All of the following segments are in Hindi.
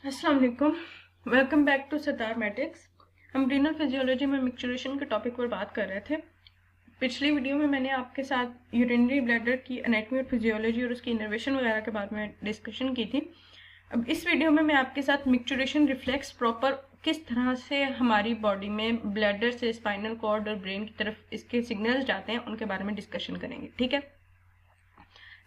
अस्सलाम वालेकुम, welcome back to Sattar matrix. हम रीनल फिजियोलॉजी में मिक्सचुरेशन के टॉपिक पर बात कर रहे थे। पिछली वीडियो में मैंने आपके साथ यूरिनरी ब्लैडर की एनाटॉमी और फिजियोलॉजी और उसकी इनर्वेशन वगैरह के बारे में डिस्कशन की थी। अब इस वीडियो में मैं आपके साथ मिक्सचुरेशन रिफ्लेक्स प्रॉपर किस तरह से हमारी बॉडी में ब्लैडर से स्पाइनल कॉर्ड और ब्रेन की तरफ इसके सिग्नल्स जाते हैं उनके बारे में डिस्कशन करेंगे। ठीक है,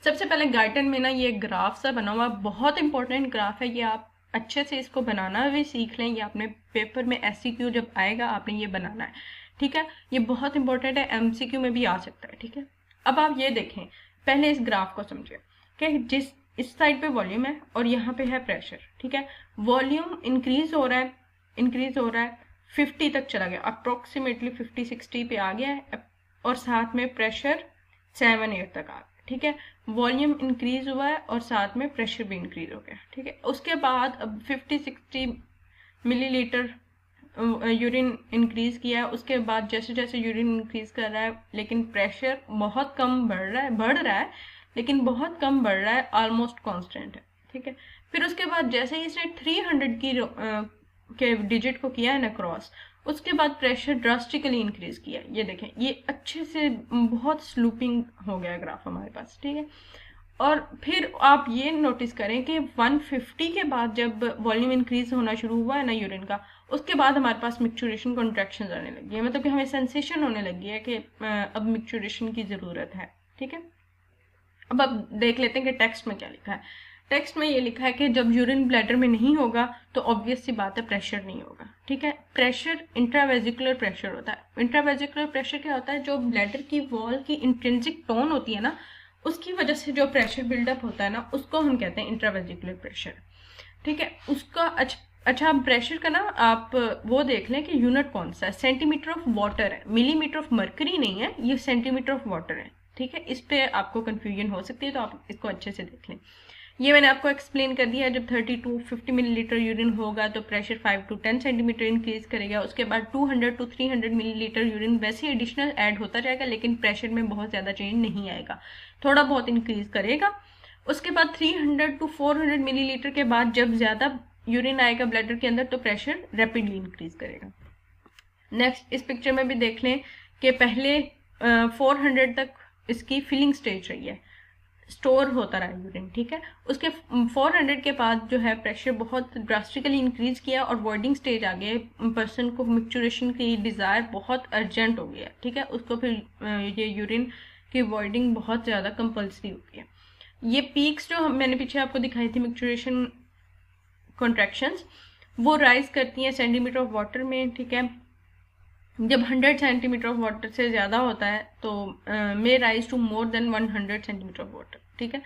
सबसे पहले गाइडन में ना ये ग्राफ सा बना हुआ बहुत इंपॉर्टेंट ग्राफ है। ये आप अच्छे से इसको बनाना भी सीख लें। ये अपने पेपर में एससीक्यू जब आएगा आपने ये बनाना है। ठीक है, ये बहुत इंपॉर्टेंट है, एमसीक्यू में भी आ सकता है। ठीक है, अब आप ये देखें, पहले इस ग्राफ को समझें कि जिस इस साइड पे वॉल्यूम है और यहाँ पे है प्रेशर। ठीक है, वॉल्यूम इंक्रीज हो रहा है 50 तक चला गया, अप्रोक्सीमेटली 50-60 पे आ गया है और साथ में प्रेशर 7-8 तक आ गया। ठीक है, वॉल्यूम इंक्रीज हुआ है और साथ में प्रेशर भी इंक्रीज हो गया। ठीक है, उसके बाद अब 50-60 मिलीलीटर यूरिन इंक्रीज किया है। उसके बाद जैसे जैसे यूरिन इंक्रीज कर रहा है लेकिन प्रेशर बहुत कम बढ़ रहा है लेकिन बहुत कम बढ़ रहा है, ऑलमोस्ट कांस्टेंट है। ठीक है, फिर उसके बाद जैसे ही इसने 300 की के डिजिट को किया है ना क्रॉस, उसके बाद प्रेशर ड्रास्टिकली इंक्रीज किया। ये देखें, ये अच्छे से बहुत स्लूपिंग हो गया ग्राफ हमारे पास। ठीक है, और फिर आप ये नोटिस करें कि 150 के बाद जब वॉल्यूम इंक्रीज होना शुरू हुआ है ना यूरिन का, उसके बाद हमारे पास मिक्सचुरेशन कॉन्ट्रैक्शंस आने लगी है, मतलब कि हमें सेंसेशन होने लगी है कि अब मिक्सचुरेशन की ज़रूरत है। ठीक है, अब आप देख लेते हैं कि टेक्स्ट में क्या लिखा है। टेक्स्ट में ये लिखा है कि जब यूरिन ब्लैडर में नहीं होगा तो ऑब्वियस सी बात है प्रेशर नहीं होगा। ठीक है, प्रेशर इंट्रावेजिकुलर प्रेशर होता है। इंट्रावेजिकुलर प्रेशर क्या होता है? जो ब्लैडर की वॉल की इंट्रिंसिक टोन होती है ना, उसकी वजह से जो प्रेशर बिल्डअप होता है ना, उसको हम कहते हैं इंट्रावेजिकुलर प्रेशर। ठीक है, उसका अच्छा प्रेशर का ना आप वो देख लें कि यूनिट कौन सा है। सेंटीमीटर ऑफ वाटर है, मिलीमीटर ऑफ मर्करी नहीं है, ये सेंटीमीटर ऑफ वाटर है। ठीक है, इस पे आपको कंफ्यूजन हो सकती है तो आप इसको अच्छे से देख लें। ये मैंने आपको एक्सप्लेन कर दिया है। जब 30 to 50 मिलीलीटर यूरिन होगा तो प्रेशर 5 to 10 सेंटीमीटर इंक्रीज करेगा। उसके बाद 200 to 300 मिलीलीटर यूरिन वैसे एडिशनल ऐड होता जाएगा लेकिन प्रेशर में बहुत ज़्यादा चेंज नहीं आएगा, थोड़ा बहुत इंक्रीज करेगा। उसके बाद 300 to 400 मिलीलीटर के बाद जब ज़्यादा यूरिन आएगा ब्लैडर के अंदर तो प्रेशर रैपिडली इंक्रीज करेगा। नेक्स्ट इस पिक्चर में भी देख लें कि पहले 400 तक इसकी फिलिंग स्टेज रही है, स्टोर होता रहा यूरिन। ठीक है, उसके 400 के बाद जो है प्रेशर बहुत ड्रास्टिकली इंक्रीज किया और वॉइडिंग स्टेज आ गया। पर्सन को मिक्सचुरेशन की डिज़ायर बहुत अर्जेंट हो गया। ठीक है, उसको फिर ये यूरिन की वॉइडिंग बहुत ज़्यादा कंपल्सरी हो गई है। ये पीक्स जो मैंने पीछे आपको दिखाई थी मिक्सचुरेशन कॉन्ट्रैक्शंस, वो राइज करती हैं सेंटीमीटर ऑफ वाटर में। ठीक है, जब 100 सेंटीमीटर ऑफ वाटर से ज़्यादा होता है तो may rise to more than 100 centimetre of water. ठीक है,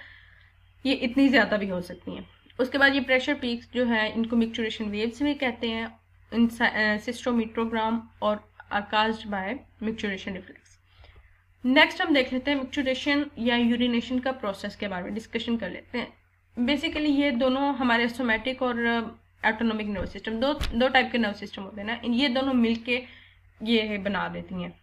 ये इतनी ज़्यादा भी हो सकती हैं। उसके बाद ये प्रेशर पीक्स जो है इनको मिक्सचुरेशन वेव्स भी कहते हैं, इन सिस्टोमीट्रोग्राम और आकास्ड बाय मिक्सचुरेशन रिफ्लेक्स। नेक्स्ट हम देख लेते हैं मिक्सचुरेशन या यूरिनेशन का प्रोसेस के बारे में डिस्कशन कर लेते हैं। बेसिकली ये दोनों हमारे सोमैटिक और ऑटोनोमिक नर्वस सिस्टम, दो टाइप के नर्वस सिस्टम होते हैं ना, ये दोनों मिलके ये बना देती हैं,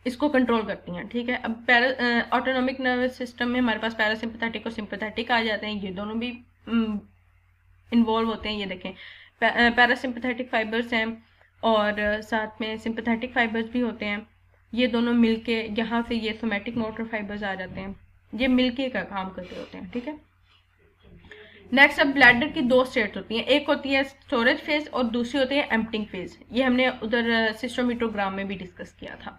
इसको कंट्रोल करती हैं। ठीक है, अब ऑटोनोमिक नर्वस सिस्टम में हमारे पास पैरासिम्पैथेटिक और सिंपैथेटिक आ जाते हैं, ये दोनों भी इन्वॉल्व होते हैं। ये देखें, पैरासिम्पैथेटिक फाइबर्स हैं और साथ में सिंपैथेटिक फाइबर्स भी होते हैं। ये दोनों मिलके यहाँ से ये सोमैटिक मोटर फाइबर्स आ जाते हैं, ये मिलके का काम करते होते हैं। ठीक है, नेक्स्ट अब ब्लैडर की दो स्टेट्स होती हैं, एक होती है स्टोरेज फेज और दूसरी होती है एम्प्टिंग फेज। ये हमने उधर सिस्टोमीटोग्राम में भी डिस्कस किया था।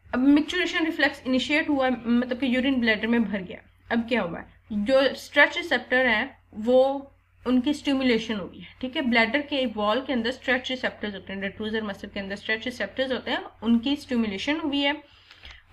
अब मिक्सचुरेशन रिफ्लेक्स इनिशिएट हुआ, मतलब कि यूरिन ब्लैडर में भर गया। अब क्या हुआ है, जो स्ट्रेच रिसेप्टर हैं वो उनकी स्टिमुलेशन हुई है। ठीक है, ब्लैडर के वॉल के अंदर स्ट्रेच रिसेप्टर्स होते हैं, रेट्रूजर मसल के अंदर स्ट्रेच रिसेप्टर्स होते हैं, उनकी स्टिमुलेशन हुई है।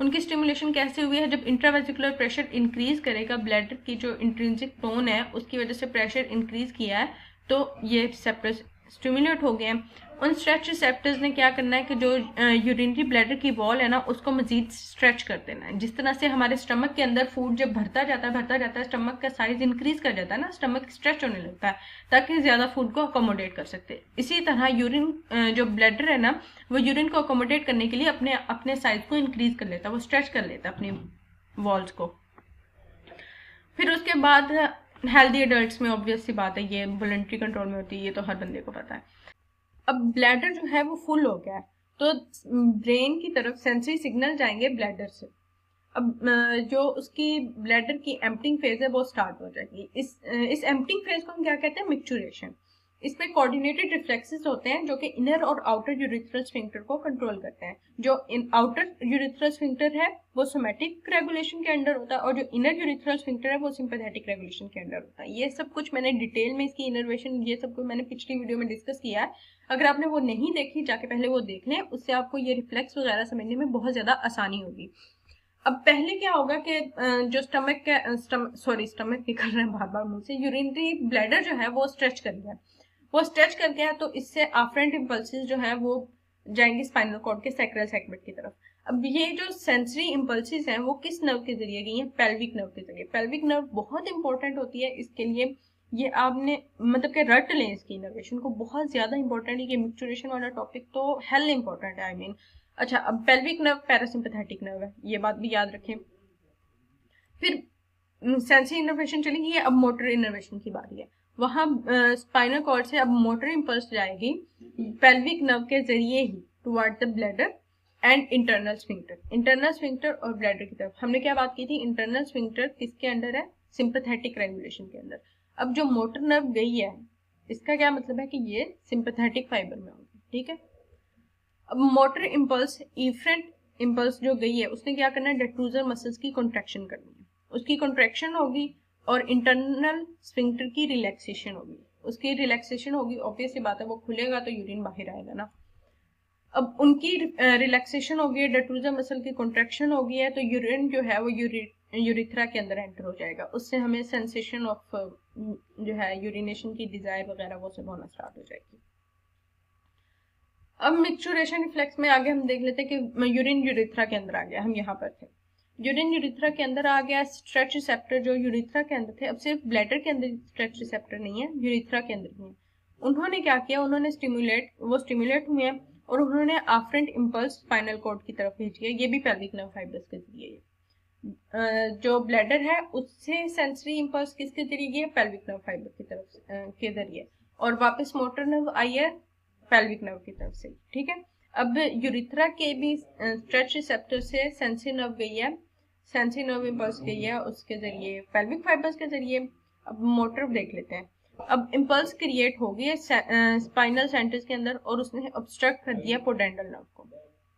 उनकी स्टिमुलेशन कैसे हुई है? जब इंट्रावेजिकुलर प्रेशर इंक्रीज करेगा, ब्लैडर की जो इंट्रिंसिक टोन है उसकी वजह से प्रेशर इंक्रीज किया है तो ये रिसेप्टर्स स्टिमुलेट हो गए हैं। उन स्ट्रेच रिसेप्टर्स ने क्या करना है कि जो यूरिनरी ब्लैडर की वॉल है ना उसको मजीद स्ट्रेच कर देना है। जिस तरह से हमारे स्टमक के अंदर फूड जब भरता जाता है स्टमक का साइज इंक्रीज कर जाता है ना, स्टमक स्ट्रेच होने लगता है ताकि ज्यादा फूड को अकोमोडेट कर सकते। इसी तरह यूरिन जो ब्लैडर है ना, वो यूरिन को अकोमोडेट करने के लिए अपने साइज को इंक्रीज कर लेता है, वो स्ट्रेच कर लेता है अपनी वॉल्स को। फिर उसके बाद हेल्दी एडल्ट्स में ऑब्वियस सी बात है, ये वॉलंटरी कंट्रोल में होती है, ये तो हर बंदे को पता है। अब ब्लैडर जो है वो फुल हो गया है, तो ब्रेन की तरफ सेंसरी सिग्नल जाएंगे ब्लैडर से। अब जो उसकी ब्लैडर की एम्प्टिंग फेज है वो स्टार्ट हो जाएगी। इस एम्प्टिंग फेज को हम क्या कहते हैं? मिक्चुरेशन। इसमें कोऑर्डिनेटेड रिफ्लेक्सेस होते हैं जो कि इनर और आउटर यूरिथ्रल स्फिंक्टर को कंट्रोल करते हैं। जो आउटर यूरिथ्रल स्फिंक्टर है वो सोमैटिक रेगुलेशन के अंडर होता है, और जो इनर यूरिथ्रल स्फिंक्टर है वो सिंपैथेटिक रेगुलेशन के अंडर होता है। ये सब कुछ मैंने डिटेल में इसकी इनर्वेशन ये सब कुछ मैंने पिछली वीडियो में डिस्कस किया है। अगर आपने वो नहीं देखी, जाके पहले वो देख लें, उससे आपको ये रिफ्लेक्स वगैरह समझने में बहुत ज्यादा आसानी होगी। अब पहले क्या होगा कि जो स्टमक निकल रहा है बार बार मुंह से, यूरिनरी ब्लैडर जो है वो स्ट्रेच कर गया। वो स्ट्रेच कर गया तो इससे आफ्रेंट इम्पल्सेस जो है वो जाएंगे स्पाइनल कॉर्ड के सैक्रल सेगमेंट की तरफ। अब ये जो सेंसरी इम्पल्सेस हैं वो किस नर्व के जरिए गई हैं? पेल्विक नर्व के जरिए। पेल्विक नर्व बहुत इंपॉर्टेंट होती है इसके लिए, ये आपने मतलब कि रट लें इसकी इनोवेशन को, बहुत ज्यादा इंपॉर्टेंट है ये मिक्चुरेशन वाला टॉपिक, तो हेल इंपॉर्टेंट है, आई मीन। अच्छा, अब पेल्विक नर्व पैरासिम्पैथेटिक नर्व है, ये बात भी याद रखें। फिर सेंसरी इनर्वेशन चलेगी, अब मोटर इनर्वेशन की बारी है। वहां स्पाइनल कॉर्ड से अब मोटर इम्पल्स जाएगी पेल्विक नर्व के जरिए ही toward the bladder and internal sphincter. Internal sphincter और ब्लैडर की तरफ हमने क्या बात की थी? इंटरनल स्फिंक्टर किसके अंडर है? सिंपैथेटिक रेगुलेशन के अंदर। अब जो मोटर नर्व गई है, इसका क्या मतलब है कि ये सिंपैथेटिक फाइबर में होगी, ठीक है। अब मोटर इम्पल्स, इफरेंट इम्पल्स जो गई है, उसने क्या करना है? डेट्रूजर मसल्स की कॉन्ट्रैक्शन करनी है, उसकी कॉन्ट्रैक्शन होगी, और इंटरनल स्फिंक्टर की रिलैक्सेशन होगी। उसकी रिलैक्सेशन होगी, ऑब्वियस सी बात है, वो खुलेगा तो यूरिन बाहर आएगा ना। अब उनकी रिलैक्सेशन होगी, डेट्रूजर मसल की कॉन्ट्रैक्शन होगी है, तो यूरिन जो है वो यूरिथ्रा के अंदर एंटर हो जाएगा। उससे हमें सेंसेशन ऑफ जो है यूरिनेशन की डिजायर वगैरह वो सब होना स्टार्ट हो जाएगी। अब मिक्चुरेशन रिफ्लेक्स में आगे हम देख लेते हैं कि यूरिन यूरिथ्रा के अंदर आ गया, हम यहाँ पर थे। यूरिन यूरिथ्रा के अंदर आ गया, स्ट्रेच रिसेप्टर जो यूरिथ्रा के अंदर थे, अब सिर्फ ब्लैडर के अंदर स्ट्रेच रिसेप्टर नहीं है, यूरिथ्रा के अंदर भी है। उन्होंने क्या किया? उन्होंने स्टिमुलेट हुए हैं, और उन्होंने आफ्रेंट इम्पल्स स्पाइनल कॉर्ड की तरफ भेजी है, ये भी पेल्विक नर्व फाइबर्स के जरिए। जो ब्लैडर है उससे सेंसरी इम्पल्स किसके जरिए? पेल्विक नर्व फाइबर की तरफ के जरिए, और वापस मोटर नर्व आई है पेल्विक नर्व की तरफ से, ठीक है। अब यूरिथ्रा के भी स्ट्रेच रिसेप्टर से सेंसरी नर्व गई है, सेंसरी नर्व इम्पल्स गई है उसके जरिए, पेल्विक फाइबर्स के जरिए। अब मोटर देख लेते हैं। अब इम्पल्स क्रिएट हो गई है स्पाइनल सेंटर्स के अंदर, और उसने ऑब्स्ट्रक्ट कर दिया पोडेंडल नर्व को।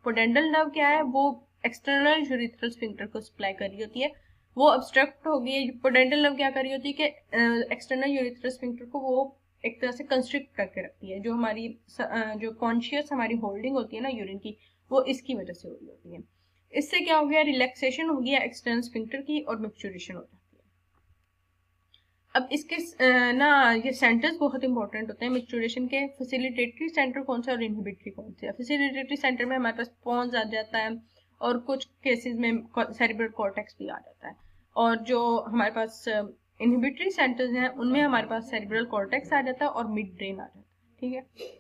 पोडेंडल नर्व क्या है? वो एक्सटर्नल यूरिथ्रल स्फिंक्टर को सप्लाई कर रही होती है, वो ऑब्स्ट्रक्ट हो गई है। पोडेंडल नर्व क्या कर रही होती है कि एक्सटर्नल यूरिथ्रल स्फिंक्टर को वो एक तरह से कंस्ट्रिक्ट करके रखती है। जो हमारी जो कॉन्शियस हमारी होल्डिंग होती है ना यूरिन की, वो इसकी वजह से हो रही होती है। इससे क्या हो गया? रिलैक्सेशन हो गया एक्सटर्नल स्फिंक्टर की, और मिक्चुरेशन हो जाती है। अब इसके ना ये सेंटर्स बहुत इंपॉर्टेंट होते हैं मिक्चुरेशन के। फैसिलिटेटरी सेंटर कौन सा और इनहिबिटरी कौन सा है? फैसिलिटेटरी सेंटर में हमारे पास पोन्स आ जाता है, और कुछ केसेस में सेरिब्रल कॉर्टेक्स भी आ जाता है। और जो हमारे पास इनहिबिटरी सेंटर्स हैं उनमें हमारे पास सेरिब्रल कॉर्टेक्स आ जाता है और मिड ब्रेन आ जाता है, ठीक है।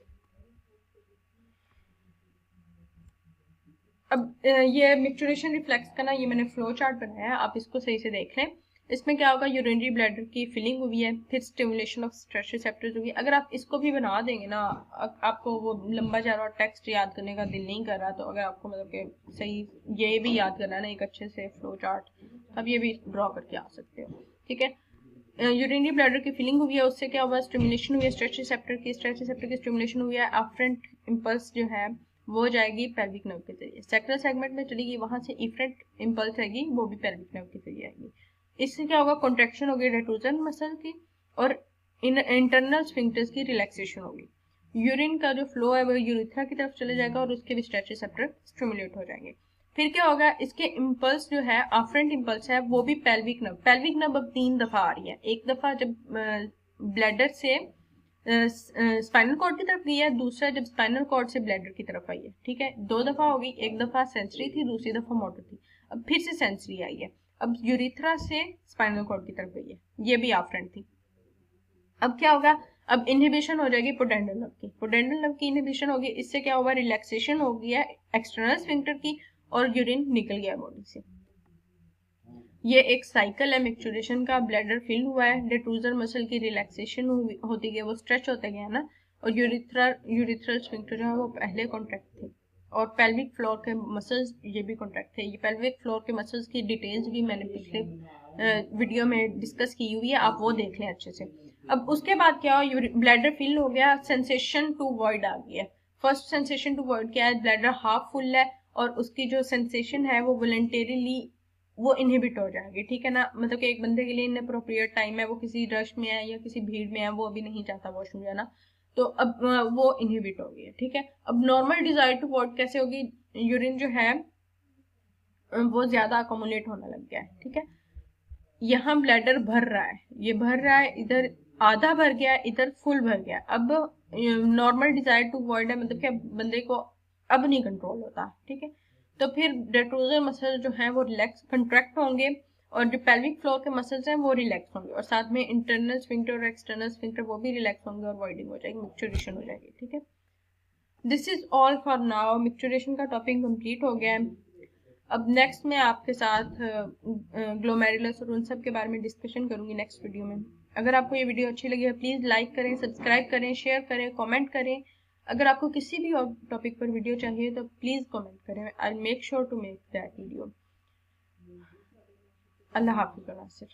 अब ये मिक्चुरेशन रिफ्लेक्स का ना ये मैंने फ्लो चार्ट बनाया है, आप इसको सही से देख लें। इसमें क्या होगा? यूरिनरी ब्लैडर की फिलिंग हुई है, फिर स्टिमुलेशन ऑफ स्ट्रेच रिसेप्टर्स हुई। अगर आप इसको भी बना देंगे ना, आपको वो लंबा चौड़ा टेक्स्ट याद करने का दिल नहीं कर रहा, तो अगर आपको मतलब कि सही ये भी याद करना है ना एक अच्छे से फ्लो चार्ट, अब ये भी ड्रॉ करके आ सकते हो, ठीक है। यूरिनरी ब्लैडर की फिलिंग हुई है, उससे क्या हुआ? स्टिमुलेशन हुई है स्ट्रेच रिसेप्टर की स्टिमुलेशन हुई है। आफ्रेंट इम्पल्स जो है वो जाएगी पेल्विक नर्व के जरिए, सैक्रल सेगमेंट में चलेगी, वहां से इफरेंट इम्पल्स आएगी, वो भी पेल्विक नर्व के जरिए आएगी। इससे क्या होगा? कॉन्ट्रैक्शन होगी डेट्रूजर मसल की, और इंटरनल स्फिंक्टर्स की रिलैक्सेशन होगी। यूरिन का जो फ्लो है वो यूरिथ्रा की तरफ चले जाएगा, और उसके भी स्ट्रेच रिसेप्टर स्टिमुलेट हो जाएंगे। फिर क्या होगा? इसके इम्पल्स जो है आफ्रेंट इम्पल्स है वो भी पेल्विक नर्व अब 3 दफा आ रही है। एक दफा जब ब्लैडर से स्पाइनल कॉर्ड की तरफ गई है, दूसरा जब स्पाइनल कॉर्ड से ब्लैडर की तरफ आई है, ठीक है। 2 दफा हो गई, एक दफा सेंसरी थी, दूसरी दफा मोटर थी, अब फिर से सेंसरी आई है। अब यूरिथ्रा से स्पाइनल कॉर्ड की तरफ गई है, ये भी आफ्रेंट थी। अब क्या होगा? अब इनहिबिशन हो जाएगी पोडेंडल नर्व की इनहिबिशन होगी। इससे क्या होगा? रिलैक्सेशन हो गया एक्सटर्नल स्फिंक्टर की, और यूरिन निकल गया बॉडी से। ये एक साइकिल है मिक्सचुरेशन का। ब्लैडर फिल हुआ है, डेट्रूजर मसल की रिलैक्सेशन होती गई, वो स्ट्रेच होते गए ना, और यूरिथ्रल स्फिंक्टर जो है वो पहले कॉन्ट्रैक्ट थे, और पेल्विक फ्लोर के मसल्स ये भी कॉन्ट्रैक्ट थे। ये पेल्विक फ्लोर के मसल्स की डिटेल्स भी मैंने पिछले वीडियो में डिस्कस की हुई है, आप वो देख लें अच्छे से। अब उसके बाद क्या हुआ, ब्लैडर फिल हो गया, सेंसेशन टू वॉइड आ गया। फर्स्ट सेंसेशन टू वॉइड क्या है, ब्लैडर हाफ फुल है और उसकी जो सेंसेशन है वो वॉलंटरीली वो इनहिबिट हो जाएगी, ठीक है ना। मतलब कि एक बंदे के लिए इनअप्रोप्रिएट टाइम है, वो किसी रश में है या किसी भीड़ में है, वो अभी नहीं चाहता वॉशरूम जाना, तो अब वो इनहिबिट हो गई है, ठीक है। अब नॉर्मल डिजायर टू वॉट कैसे होगी, यूरिन जो है वो ज्यादा अकोमुलेट होने लग गया है, ठीक है। यहाँ ब्लैडर भर रहा है, ये भर रहा है, इधर आधा भर गया, इधर फुल भर गया। अब नॉर्मल डिजायर टू वॉइड है, मतलब कि बंदे को अब नहीं कंट्रोल होता, ठीक है। तो फिर डेट्रोजर मसल जो है वो रिलैक्स कंट्रैक्ट होंगे, और जो पेल्विक फ्लोर के मसल्स हैं वो रिलैक्स होंगे, और साथ में इंटरनल स्फिंक्टर और एक्सटर्नल स्फिंक्टर वो भी रिलैक्स होंगे, और वॉइडिंग हो जाएगी, मिक्सचुरेशन हो जाएगी, ठीक है। This is all for now. Micturition का टॉपिक कंप्लीट हो गया है। अब नेक्स्ट मैं आपके साथ ग्लोमेरुलस और उन सब के बारे में डिस्कशन करूंगी नेक्स्ट वीडियो में। अगर आपको ये वीडियो अच्छी लगी है प्लीज़ लाइक करें, सब्सक्राइब करें, शेयर करें, कमेंट करें। अगर आपको किसी भी और टॉपिक पर वीडियो चाहिए तो प्लीज़ कमेंट करें, I make sure to make that video. अल्लाह हाफिज़।